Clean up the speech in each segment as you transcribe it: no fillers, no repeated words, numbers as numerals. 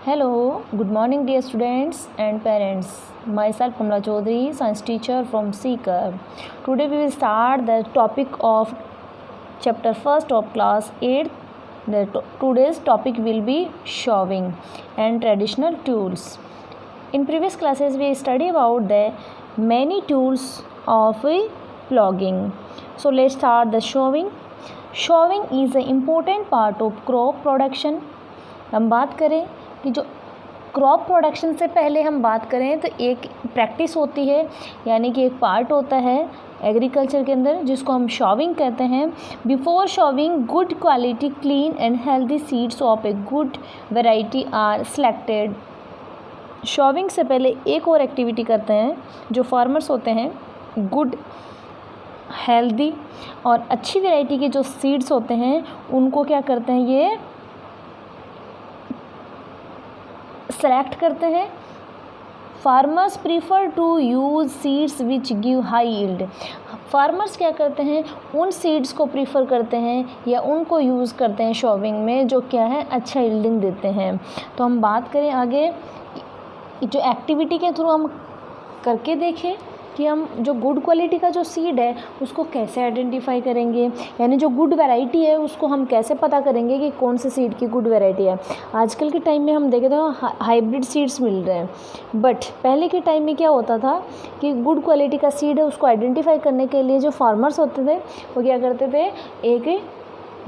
Hello, good morning dear students and parents. Myself Kamla Chaudhary, science teacher from Seeker. Today we will start the topic of chapter 1st of class 8. Today's topic will be shoving and traditional tools. In previous classes we studied about the many tools of ploughing. So let's start the shoving. Shoving is an important part of crop production. हम बात करें कि जो crop production से पहले हम बात करें तो एक प्रैक्टिस होती है, यानी कि एक पार्ट होता है एग्रीकल्चर के अंदर जिसको हम शॉविंग कहते हैं. Before sowing good quality clean and healthy seeds of a good variety are selected. Sowing से पहले एक और एक्टिविटी करते हैं जो फार्मर्स होते हैं. गुड हेल्दी और अच्छी वैरायटी के जो सीड्स होते हैं उनको क्या करते हैं, ये सेलेक्ट करते हैं. Farmers prefer to use seeds which give high yield. Farmers क्या करते हैं, उन सीड्स को प्रीफर करते हैं या उनको यूज़ करते हैं शॉविंग में जो क्या है अच्छा यील्डिंग देते हैं. तो हम बात करें आगे जो एक्टिविटी के थ्रू हम करके देखें कि हम जो गुड क्वालिटी का जो सीड है उसको कैसे आइडेंटिफाई करेंगे, यानी जो गुड वैरायटी है उसको हम कैसे पता करेंगे कि कौन से सीड की गुड वैरायटी है. आजकल के टाइम में हम देखें तो हाइब्रिड सीड्स मिल रहे हैं, बट पहले के टाइम में क्या होता था कि गुड क्वालिटी का सीड है उसको आइडेंटिफाई करने के लिए जो फार्मर्स होते थे वो क्या करते थे, एक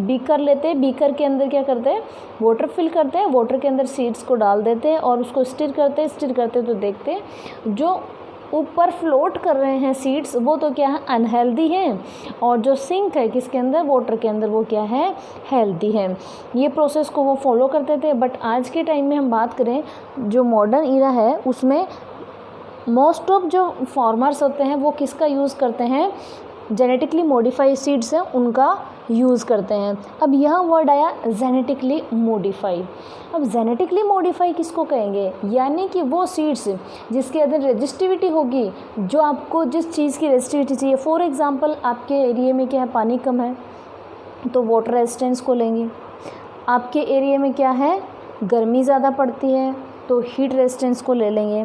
बीकर लेते, बीकर के अंदर क्या करते हैं, वाटर फिल करते हैं, वाटर के अंदर सीड्स को डाल देते हैं और उसको स्टिर करते तो देखते हैं जो ऊपर फ्लोट कर रहे हैं सीड्स वो तो क्या है अनहेल्दी हैं, और जो सिंक है किसके अंदर, वाटर के अंदर, वो क्या है हेल्दी है. ये प्रोसेस को वो फॉलो करते थे. बट आज के टाइम में हम बात करें जो मॉडर्न ईरा है उसमें मोस्ट ऑफ जो फार्मर्स होते हैं वो किसका यूज़ करते हैं, जेनेटिकली मॉडिफाइड सीड्स हैं उनका यूज़ करते हैं. अब यहाँ वर्ड आया जेनेटिकली मॉडिफाई. अब जेनेटिकली मॉडिफाई किसको कहेंगे, यानी कि वो सीड्स जिसके अंदर रेजिस्टिविटी होगी, जो आपको जिस चीज़ की रेजिस्टिविटी चाहिए. फॉर एग्जांपल आपके एरिया में क्या है, पानी कम है तो वाटर रेजिस्टेंस को लेंगे. आपके एरिया में क्या है, गर्मी ज़्यादा पड़ती है तो हीट रेजिस्टेंस को ले लेंगे.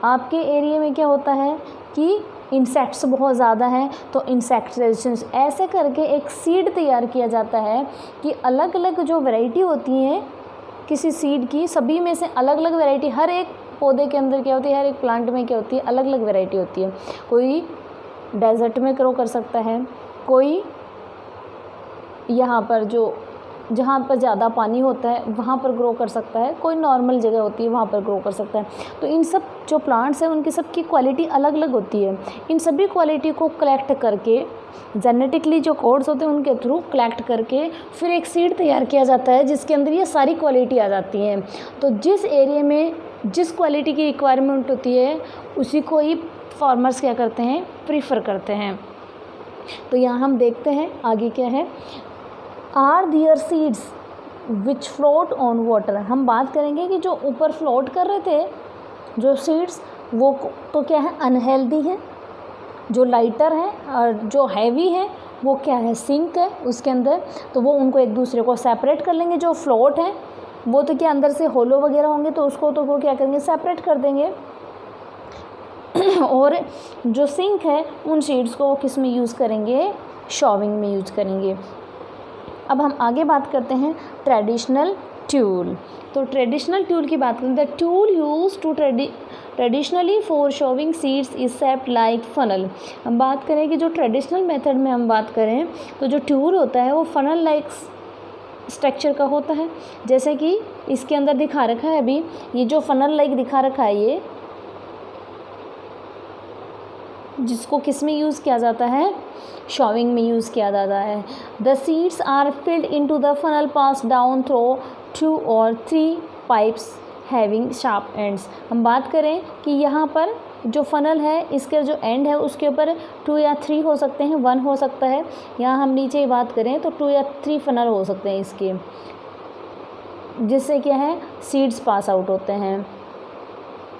आपके एरिया में क्या होता है कि इंसेक्ट्स बहुत ज़्यादा हैं तो इंसेक्ट रेजिस्टेंस. ऐसे करके एक सीड तैयार किया जाता है कि अलग अलग जो वैरायटी होती हैं किसी सीड की, सभी में से अलग अलग वैरायटी, हर एक पौधे के अंदर क्या होती है, हर एक प्लांट में क्या होती है, अलग अलग वैरायटी होती है. कोई डेजर्ट में ग्रो कर सकता है, कोई यहाँ पर जो जहाँ पर ज़्यादा पानी होता है वहाँ पर ग्रो कर सकता है, कोई नॉर्मल जगह होती है वहाँ पर ग्रो कर सकता है. तो इन सब जो प्लांट्स हैं उनकी सबकी क्वालिटी अलग अलग होती है. इन सभी क्वालिटी को कलेक्ट करके जेनेटिकली जो कोड्स होते हैं उनके थ्रू कलेक्ट करके फिर एक सीड तैयार किया जाता है जिसके अंदर ये सारी क्वालिटी आ जाती हैं. तो जिस एरिया में जिस क्वालिटी की रिक्वायरमेंट होती है उसी को ही फार्मर्स क्या करते हैं, प्रीफर करते हैं. तो यहाँ हम देखते हैं आगे क्या है, are there seeds which float on water. हम बात करेंगे कि जो ऊपर फ्लोट कर रहे थे जो सीड्स वो तो क्या है अनहेल्दी हैं, जो लाइटर हैं और जो हैवी हैं वो क्या है सिंक है उसके अंदर, तो वो उनको एक दूसरे को सेपरेट कर लेंगे. जो फ्लोट हैं वो तो क्या अंदर से होलो वगैरह होंगे तो उसको तो वो क्या करेंगे, सेपरेट कर देंगे. और जो सिंक है उन सीड्स को वो किस में यूज़ करेंगे, शॉविंग में यूज़ करेंगे. अब हम आगे बात करते हैं ट्रेडिशनल टूल. तो ट्रेडिशनल टूल की बात करें, the tool use to traditionally for sowing seeds is shaped like funnel. हम बात करें कि जो ट्रेडिशनल मेथड में हम बात करें तो जो टूल होता है वो फनल लाइक स्ट्रक्चर का होता है. जैसे कि इसके अंदर दिखा रखा है अभी, ये जो फनल लाइक दिखा रखा है ये जिसको किस में यूज़ किया जाता है, शॉविंग में यूज़ किया जाता है. The seeds are filled into the funnel pass down through 2 or 3 pipes having sharp ends. हम बात करें कि यहाँ पर जो फनल है इसके जो एंड है उसके ऊपर 2 या 3 हो सकते हैं, 1 हो सकता है. यहाँ हम नीचे ही बात करें तो 2 या 3 फनल हो सकते हैं इसके, जिससे क्या है सीड्स पास आउट होते हैं.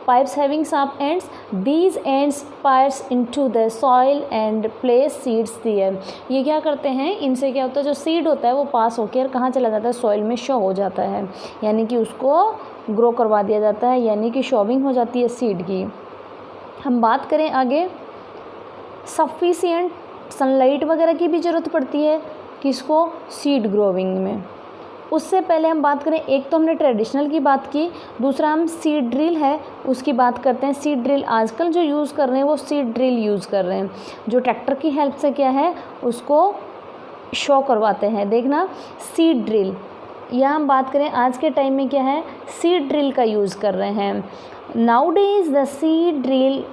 Pipes having sharp ends, these ends pierce into the soil and place seeds there. ये क्या करते हैं, इनसे क्या होता है, जो सीड होता है वो पास होकर कहाँ चला जाता है, सॉइल में शो हो जाता है, यानी कि उसको ग्रो करवा दिया जाता है, यानी कि शोविंग हो जाती है सीड की। हम बात करें आगे, सफिशिएंट सनलाइट वगैरह की भी ज़रूरत पड़ती है किसको, सीड ग्रोविंग में। उससे पहले हम बात करें, एक तो हमने ट्रेडिशनल की बात की, दूसरा हम सीड ड्रिल है उसकी बात करते हैं। सीड ड्रिल आजकल जो यूज़ कर रहे हैं वो सीड ड्रिल यूज़ कर रहे हैं, जो ट्रैक्टर की हेल्प से क्या है उसको शो करवाते हैं। देखना सीड ड्रिल, या हम बात करें आज के टाइम में क्या है, सीड ड्रिल का यूज़ कर रहे हैं। नाउडेज द सीड ड्रिल,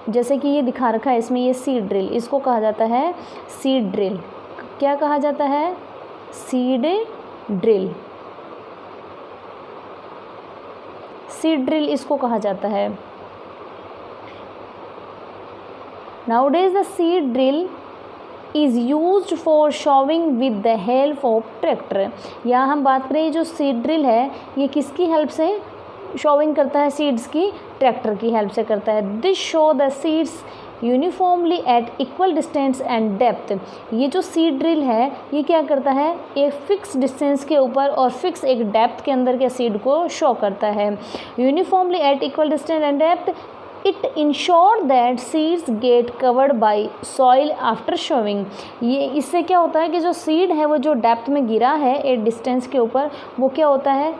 जैसे कि ये दिखा रखा है इसमें, ये सीड ड्रिल, इसको कहा जाता है सीड ड्रिल। क्या कहा जाता है, सीड ड्रिल, सीड ड्रिल इसको कहा जाता है। Nowadays the seed drill is used for sowing with the help of tractor. यहाँ हम बात करें जो सीड ड्रिल है ये किसकी हेल्प से शॉविंग करता है, सीड्स की, ट्रैक्टर की हेल्प से करता है। This show the seeds uniformly eight equal distance and depth. ये जो सीड ड्रिल है ये क्या करता है, एक फिक्स डिस्टेंस के ऊपर और फिक्स एक डेप्थ के अंदर के सीड को शो करता है। Uniformly eight equal distance and depth, it ensure that seeds get covered by soil after showing. ये इससे क्या होता है कि जो सीड है वो जो डेप्थ में गिरा है एक डिस्टेंस के ऊपर, वो क्या होता है,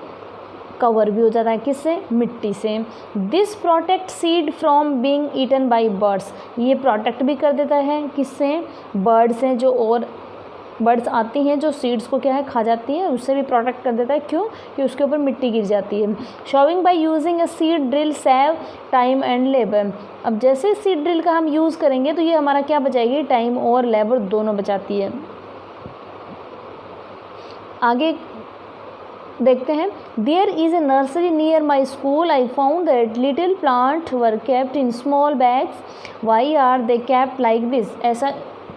कवर भी हो जाता है, किससे, मिट्टी से। This protect seed from being eaten by birds. ये प्रोटेक्ट भी कर देता है किससे, बर्ड से, जो और बर्ड्स आती हैं जो सीड्स को क्या है खा जाती हैं, उससे भी प्रोटेक्ट कर देता है। क्यों, कि उसके ऊपर मिट्टी गिर जाती है। Sowing by using a seed drill save time and labour. अब जैसे सीड ड्रिल का हम यूज़ करेंगे तो ये हमारा क्या बचाएगी, टाइम और लेबर दोनों बचाती है। आगे देखते हैं, there is a nursery near my school, I found that little plant were kept in small bags, why are they kept like this. ऐसा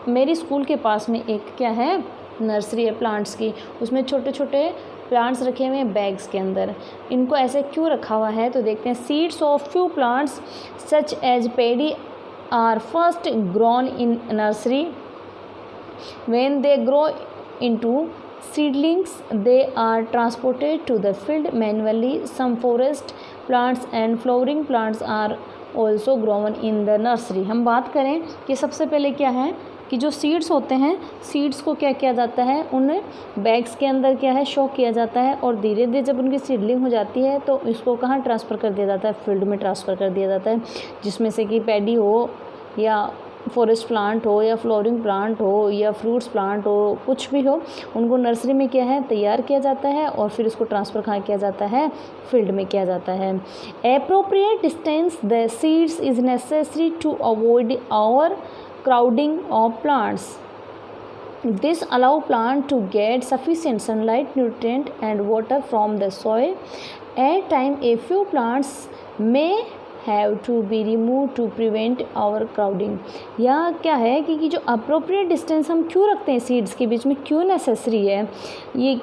मेरी स्कूल के पास में एक क्या है, नर्सरी है प्लांट्स की, उसमें छोटे छोटे प्लांट्स रखे हुए हैं बैग्स के अंदर। इनको ऐसे क्यों रखा हुआ है तो देखते हैं। Seeds of few plants such as paddy are first grown in nursery, when they grow into seedlings they are transported to the field manually. Some forest plants and flowering plants are also grown in the nursery. हम बात करें कि सबसे पहले क्या है कि जो सीड्स होते हैं, सीड्स को क्या किया जाता है, उन बैग्स के अंदर क्या है शो किया जाता है, और धीरे धीरे जब उनकी सीडलिंग हो जाती है तो इसको कहाँ ट्रांसफ़र कर दिया जाता है, फील्ड में ट्रांसफ़र कर दिया जाता है, जिसमें से कि पैडी हो या फॉरेस्ट प्लांट हो या फ्लोरिंग प्लांट हो या फ्रूट्स प्लांट हो, कुछ भी हो, उनको नर्सरी में क्या है तैयार किया जाता है और फिर इसको ट्रांसफ़र कहाँ किया जाता है, फील्ड में किया जाता है। Appropriate distance the seeds is necessary to avoid over crowding of plants. This allow plant to get sufficient sunlight, nutrient and water from the soil. At time a few plants may have to be removed to prevent our crowding. यहाँ क्या है कि जो appropriate distance हम क्यों रखते हैं seeds के बीच में, क्यों नेसेसरी है, ये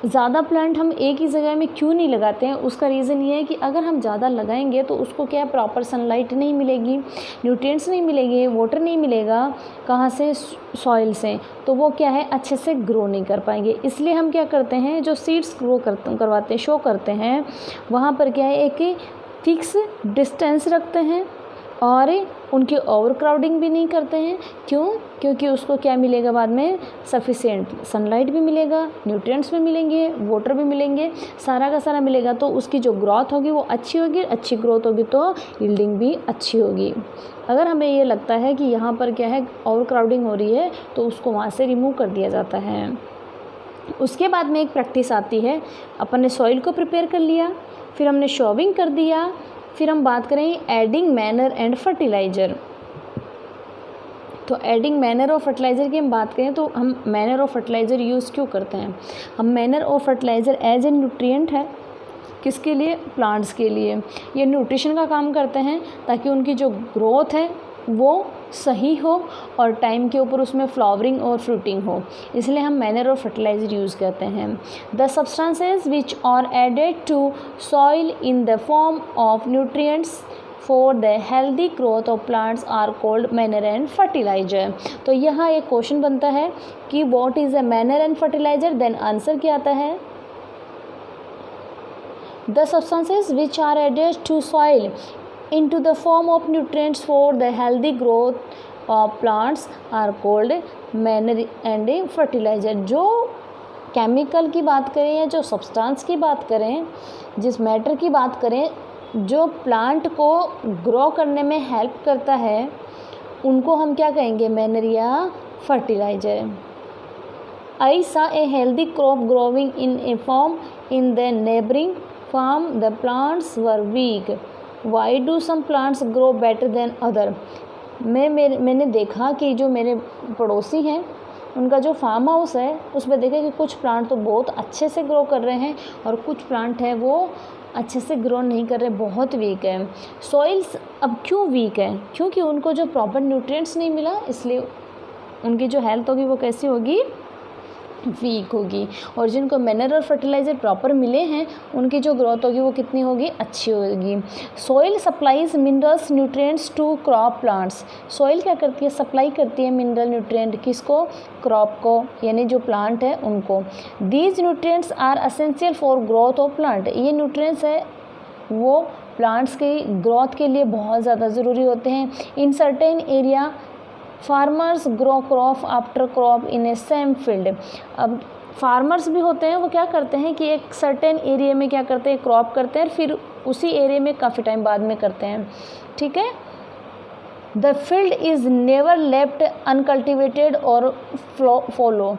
ज़्यादा प्लांट हम एक ही जगह में क्यों नहीं लगाते हैं, उसका रीज़न ये है कि अगर हम ज़्यादा लगाएंगे तो उसको क्या प्रॉपर सनलाइट नहीं मिलेगी, न्यूट्रिएंट्स नहीं मिलेंगे, वाटर नहीं मिलेगा, कहाँ से, सॉइल से, तो वो क्या है अच्छे से ग्रो नहीं कर पाएंगे। इसलिए हम क्या करते हैं, जो सीड्स ग्रो करवाते हैं, शो करते हैं, वहाँ पर क्या है एक फिक्स डिस्टेंस रखते हैं और उनकी ओवर क्राउडिंग भी नहीं करते हैं। क्यों, क्योंकि उसको क्या मिलेगा बाद में, सफिशिएंट सनलाइट भी मिलेगा, न्यूट्रिएंट्स भी मिलेंगे, वाटर भी मिलेंगे, सारा का सारा मिलेगा, तो उसकी जो ग्रोथ होगी वो अच्छी होगी, अच्छी ग्रोथ होगी तो यील्डिंग भी अच्छी होगी। अगर हमें ये लगता है कि यहाँ पर क्या है ओवर क्राउडिंग हो रही है तो उसको वहाँ से रिमूव कर दिया जाता है। उसके बाद में एक प्रैक्टिस आती है, अपन ने सॉइल को प्रिपेयर कर लिया, फिर हमने शॉविंग कर दिया, फिर हम बात करें एडिंग मैनर एंड फर्टिलाइज़र। तो एडिंग मैनर और फर्टिलाइज़र की हम बात करें तो हम मैनर और फर्टिलाइज़र यूज़ क्यों करते हैं, हम मैनर और फर्टिलाइज़र एज ए न्यूट्रिएंट है, किसके लिए, प्लांट्स के लिए। ये न्यूट्रिशन का काम करते हैं ताकि उनकी जो ग्रोथ है वो सही हो और टाइम के ऊपर उसमें फ्लावरिंग और फ्रूटिंग हो, इसलिए हम मैनर और फर्टिलाइज़र यूज़ करते हैं। The substances which are added to soil in the form of nutrients for the healthy growth of plants are called manure and fertiliser. तो यहाँ एक क्वेश्चन बनता है कि what is a manure and fertiliser, then answer क्या आता है, the substances which are added to soil into the form of nutrients for the healthy growth of plants are called manure and fertilizer। जो chemical की बात करें या जो substance की बात करें, जिस मैटर की बात करें जो प्लांट को ग्रो करने में हेल्प करता है, उनको हम क्या कहेंगे, मैनर या fertiliser. I saw a healthy crop growing in a farm in the neighboring farm. The plants were weak. Why do some plants grow better than other? मैंने देखा कि जो मेरे पड़ोसी हैं उनका जो फार्म हाउस है उसमें देखा कि कुछ प्लांट तो बहुत अच्छे से ग्रो कर रहे हैं और कुछ प्लांट है वो अच्छे से ग्रो नहीं कर रहे, बहुत वीक है। सॉइल्स अब क्यों वीक है, क्योंकि उनको जो प्रॉपर न्यूट्रिएंट्स नहीं मिला, इसलिए उनकी जो हेल्थ होगी वो कैसी होगी, वीक होगी। और जिनको मैनर और फर्टिलाइज़र प्रॉपर मिले हैं उनकी जो ग्रोथ होगी वो कितनी होगी, अच्छी होगी। Soil supplies minerals nutrients to crop plants. Soil क्या करती है, सप्लाई करती है मिनरल न्यूट्रिएंट, किसको, क्रॉप को, यानी जो प्लांट है उनको। These nutrients are essential for growth of plant. ये न्यूट्रिएंट्स है वो प्लांट्स की ग्रोथ के लिए बहुत ज़्यादा ज़रूरी होते हैं। In certain area farmers grow crop after crop in A same field. अब फार्मर्स भी होते हैं वो क्या करते हैं कि एक सर्टेन एरिया में क्या करते हैं, क्रॉप करते हैं, फिर उसी एरिया में काफ़ी टाइम बाद में करते हैं, ठीक है। The field is never left uncultivated और फॉलो।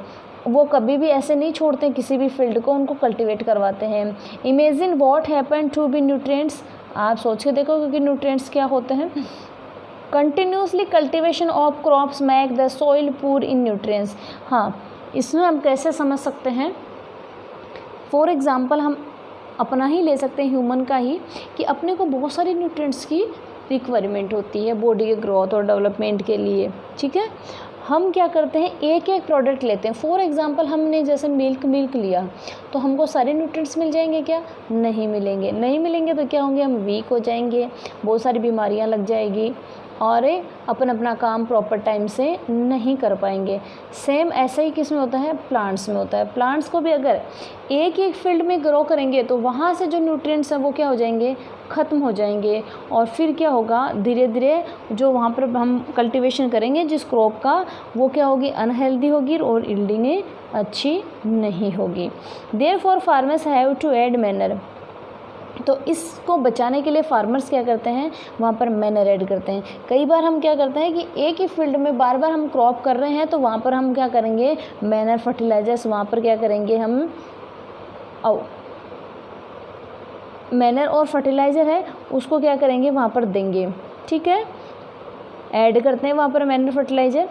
वो कभी भी ऐसे नहीं छोड़ते किसी भी फील्ड को, उनको कल्टिवेट करवाते हैं। Imagine what happen to be nutrients. आप सोच के देखो क्योंकि न्यूट्रिएंट्स क्या होते हैं। Continuously cultivation of crops make the soil poor in nutrients. हाँ, इसमें हम कैसे समझ सकते हैं, फॉर एग्जांपल हम अपना ही ले सकते हैं, ह्यूमन का ही, कि अपने को बहुत सारे न्यूट्रिएंट्स की रिक्वायरमेंट होती है बॉडी के ग्रोथ और डेवलपमेंट के लिए, ठीक है। हम क्या करते हैं, एक एक प्रोडक्ट लेते हैं। फॉर एग्जांपल हमने जैसे मिल्क लिया तो हमको सारे न्यूट्रिएंट्स मिल जाएंगे क्या, नहीं मिलेंगे। नहीं मिलेंगे तो क्या होंगे, हम वीक हो जाएंगे, बहुत सारी बीमारियां लग जाएगी और अपना काम प्रॉपर टाइम से नहीं कर पाएंगे। सेम ऐसा ही किस में होता है, प्लांट्स में होता है। प्लांट्स को भी अगर एक एक फील्ड में ग्रो करेंगे तो वहाँ से जो न्यूट्रिएंट्स हैं वो क्या हो जाएंगे, ख़त्म हो जाएंगे। और फिर क्या होगा, धीरे धीरे जो वहाँ पर हम कल्टीवेशन करेंगे जिस क्रॉप का, वो क्या होगी, अनहेल्दी होगी और यील्डिंग अच्छी नहीं होगी। Therefore farmers have to add manure. तो इसको बचाने के लिए फार्मर्स क्या करते हैं, वहाँ पर मैनर ऐड करते हैं। कई बार हम क्या करते हैं कि एक ही फील्ड में बार बार हम क्रॉप कर रहे हैं तो वहाँ पर हम क्या करेंगे, मैनर फर्टिलाइजर्स वहाँ पर क्या करेंगे हम, मैनर और फर्टिलाइज़र है उसको क्या करेंगे, वहाँ पर देंगे, ठीक है। ऐड करते हैं वहाँ पर manure fertiliser.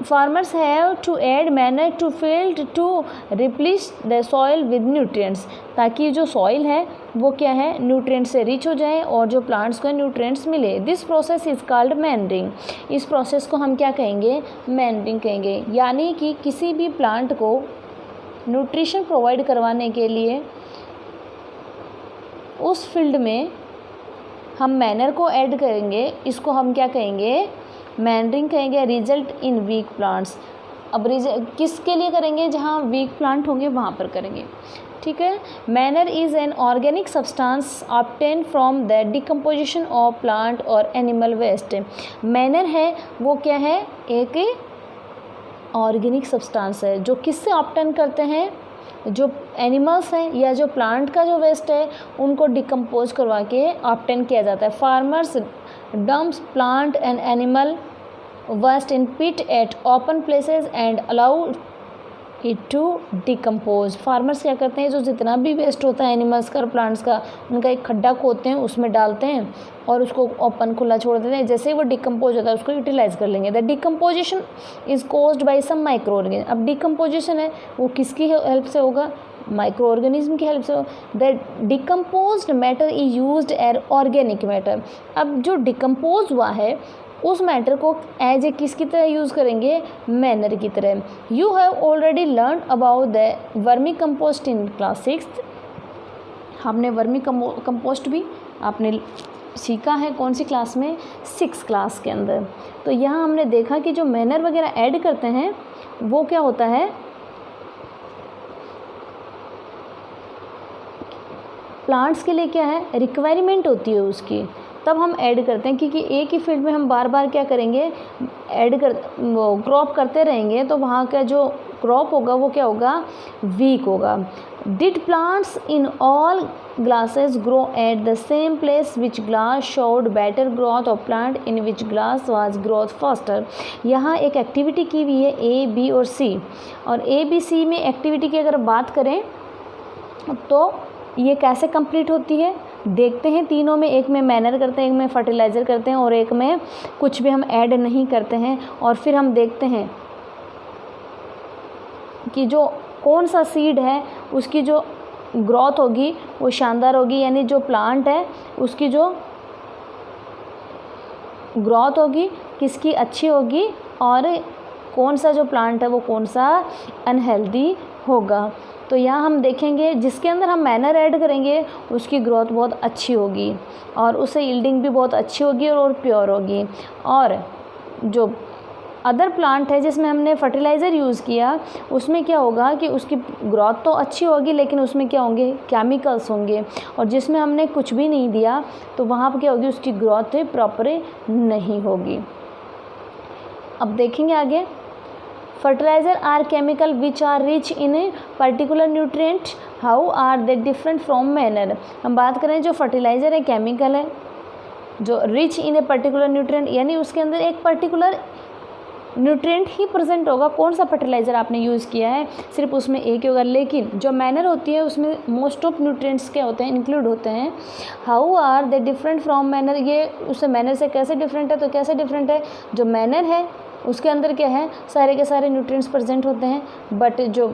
Farmers have to add manure to field to replace the soil with nutrients, ताकि जो सॉइल है वो क्या है, न्यूट्रिएंट्स से रिच हो जाए और जो प्लांट्स को न्यूट्रिएंट्स मिले। This process is called manuring. इस प्रोसेस को हम क्या कहेंगे, मैनरिंग कहेंगे। यानी कि किसी भी प्लांट को न्यूट्रिशन प्रोवाइड करवाने के लिए उस फील्ड में हम मैनर को ऐड करेंगे, इसको हम क्या कहेंगे, मैनरिंग कहेंगे। Result in weak plants. अब किसके लिए करेंगे, जहाँ वीक प्लांट होंगे वहाँ पर करेंगे, ठीक है। Manner is an organic substance obtain from the decomposition of plant और एनिमल वेस्ट। मैनर है वो क्या है, एक ऑर्गेनिक सब्सटेंस है जो किससे ऑब्टेन करते हैं, जो एनिमल्स हैं या जो प्लांट का जो वेस्ट है उनको डिकम्पोज करवा के ऑब्टेन किया जाता है। Farmers dumps plant and animal waste in pit at open places and allow it to decompose. Farmers क्या करते हैं, जो जितना भी वेस्ट होता है एनिमल्स का और प्लांट्स का, उनका एक खड्डा खोदते हैं, उसमें डालते हैं और उसको ओपन खुला छोड़ देते हैं। जैसे ही वो डिकम्पोज होता है उसको यूटिलाइज कर लेंगे। The decomposition is caused by some micro organism. अब डिकम्पोजिशन है वो किसकी हेल्प से होगा, माइक्रो ऑर्गेनिज्म की हेल्प से। The decomposed matter is used as organic matter. अब जो डिकम्पोज हुआ है उस मैटर को एज ए किसकी तरह यूज़ करेंगे, मैनर की तरह। You have already learn about the vermi compost in class 6। हमने वर्मी कंपोस्ट भी आपने सीखा है कौन सी क्लास में, 6 क्लास के अंदर। तो यहाँ हमने देखा कि जो मैनर वगैरह ऐड करते हैं वो क्या होता है, प्लांट्स के लिए क्या है, रिक्वायरमेंट होती है उसकी, तब हम ऐड करते हैं। क्योंकि एक ही फील्ड में हम बार बार क्या करेंगे, वो क्रॉप करते रहेंगे तो वहाँ का जो क्रॉप होगा वो क्या होगा, वीक होगा। Did plants in all glasses grow at the same place which glass showed better growth of plant in which glass was growth faster. यहाँ एक एक्टिविटी की हुई है ए, बी और सी, और ए, बी, सी में एक्टिविटी की अगर बात करें तो ये कैसे कंप्लीट होती है देखते हैं। तीनों में, एक में मैनर करते हैं, एक में फर्टिलाइज़र करते हैं और एक में कुछ भी हम ऐड नहीं करते हैं। और फिर हम देखते हैं कि जो कौन सा सीड है उसकी जो ग्रोथ होगी वो शानदार होगी, यानी जो प्लांट है उसकी जो ग्रोथ होगी किसकी अच्छी होगी, और कौन सा जो प्लांट है वो कौन सा अनहेल्दी होगा। तो यहाँ हम देखेंगे जिसके अंदर हम मैनर ऐड करेंगे उसकी ग्रोथ बहुत अच्छी होगी और उससे यील्डिंग भी बहुत अच्छी होगी और प्योर होगी। और जो अदर प्लांट है जिसमें हमने फर्टिलाइज़र यूज़ किया उसमें क्या होगा कि उसकी ग्रोथ तो अच्छी होगी लेकिन उसमें क्या होंगे, केमिकल्स होंगे, और जिसमें हमने कुछ भी नहीं दिया तो वहाँ पर क्या होगी, उसकी ग्रोथ प्रॉपर नहीं होगी। अब देखेंगे आगे, fertiliser are chemical which are rich in a particular nutrient, how are they different from manure. हम बात करें जो फर्टिलाइज़र है केमिकल है जो rich in a particular nutrient, यानी उसके अंदर एक पर्टिकुलर न्यूट्रिएंट ही प्रेजेंट होगा। कौन सा फर्टिलाइज़र आपने यूज़ किया है सिर्फ उसमें एक ही होगा, लेकिन जो मैनर होती है उसमें मोस्ट ऑफ न्यूट्रिएंट्स क्या होते हैं, इंक्लूड होते हैं। How are they different from manure, ये उससे मैनर से कैसे डिफरेंट है, तो कैसे डिफरेंट है, जो मैनर है उसके अंदर क्या है, सारे के सारे न्यूट्रिएंट्स प्रेजेंट होते हैं, बट जो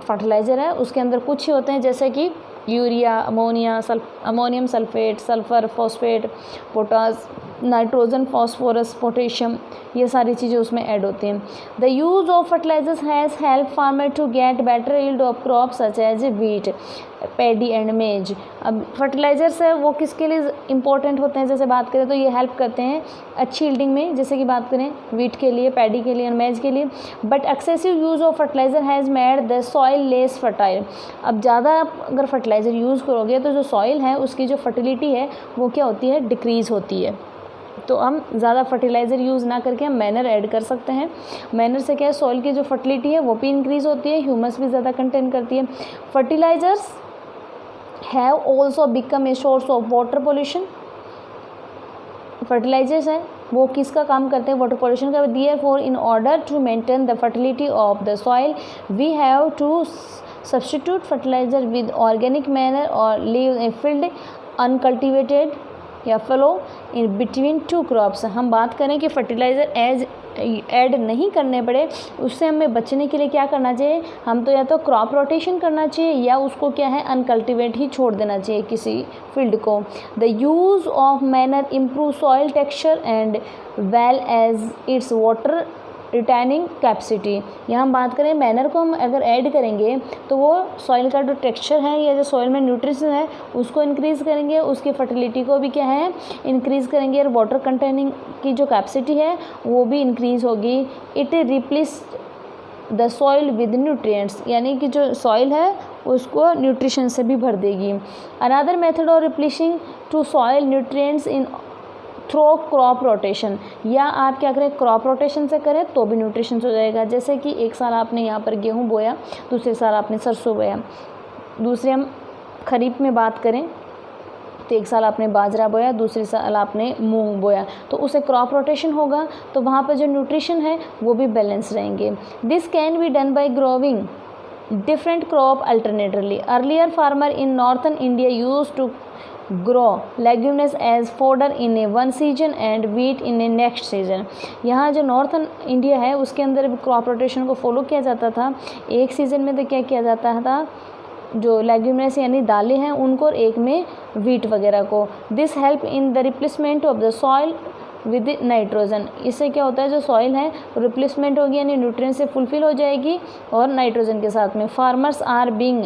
फर्टिलाइज़र है उसके अंदर कुछ ही होते हैं, जैसे कि urea, ammonia, ammonium sulphate, sulphur, phosphate, potash, nitrogen, phosphorus, potassium, ये सारी चीज़ें उसमें ऐड होती हैं। The use of fertilisers has help farmer to get better yield of crop such as wheat, paddy and maize. अब फर्टिलाइजर्स है वो किसके लिए इंपॉर्टेंट होते हैं, जैसे बात करें तो ये हेल्प करते हैं अच्छी यील्डिंग में, जैसे कि बात करें व्हीट के लिए, पैडी के लिए और मेज के लिए। But excessive use of fertiliser has made the soil less fertile. अब ज़्यादा अगर फर्टिलाइज़र यूज़ करोगे तो जो सॉइल है उसकी जो फर्टिलिटी है वो क्या होती है, डिक्रीज़ होती है। तो हम ज़्यादा फर्टिलाइज़र यूज़ ना करके हम मैनर ऐड कर सकते हैं। मैनर से क्या है, सॉइल की जो फर्टिलिटी है वो भी इंक्रीज़ होती है, ह्यूमस भी ज़्यादा कंटेन करती है। Fertilisers have also become a source of water pollution. Fertilisers हैं वो किसका काम करते हैं, वाटर पोल्यूशन का। Therefore in order to maintain the fertility of the soil we have to substitute fertiliser with organic manure और लीव ए फील्ड अनकल्टिवेटेड या fallow in between two crops. हम बात करें कि फर्टिलाइज़र ऐड नहीं करने पड़े, उससे हमें बचने के लिए क्या करना चाहिए, हम तो या तो क्रॉप रोटेशन करना चाहिए या उसको क्या है अनकल्टिवेट ही छोड़ देना चाहिए किसी फील्ड को। The use of manure improve soil texture and well as its water retaining capacity. यहाँ हम बात करें मैनर को हम अगर ऐड करेंगे तो वो सॉइल का जो टेक्सचर है या जो सॉइल में न्यूट्रिशन है उसको इंक्रीज़ करेंगे, उसकी फर्टिलिटी को भी क्या है इंक्रीज़ करेंगे, और वाटर कंटेनिंग की जो कैपेसिटी है वो भी इंक्रीज़ होगी। It replace the soil with nutrients, यानी कि जो सॉइल है उसको न्यूट्रिशन से भी भर देगी। Another method of replacing to soil nutrients in through crop rotation, या आप क्या करें क्रॉप रोटेशन से करें तो भी न्यूट्रिशन हो जाएगा। जैसे कि एक साल आपने यहाँ पर गेहूँ बोया, दूसरे साल आपने सरसों बोया, दूसरे हम खरीफ में बात करें तो एक साल आपने बाजरा बोया, दूसरे साल आपने मूंग बोया, तो उसे क्रॉप रोटेशन होगा तो वहाँ पर जो न्यूट्रिशन है वो भी बैलेंस रहेंगे। This can be done by growing different crop alternately. Earlier farmer in northern India used to grow legumes as fodder in a one season and wheat in a next season. यहाँ जो northern India है उसके अंदर भी crop rotation को follow किया जाता था. एक सीज़न में तो क्या किया जाता था, जो लेग्यूमिनस यानी दालें हैं उनको, और एक में वीट वगैरह को. This help in the replacement of the soil with nitrogen. इससे क्या होता है, जो सॉइल है रिप्लेसमेंट होगी यानी न्यूट्रिएंट से फुलफिल हो जाएगी और नाइट्रोजन के साथ में. Farmers are being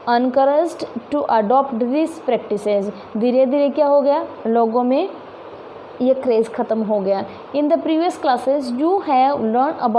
encouraged to adopt these practices. धीरे धीरे क्या हो गया, लोगों में ये क्रेज़ ख़त्म हो गया. In the previous classes you have learn about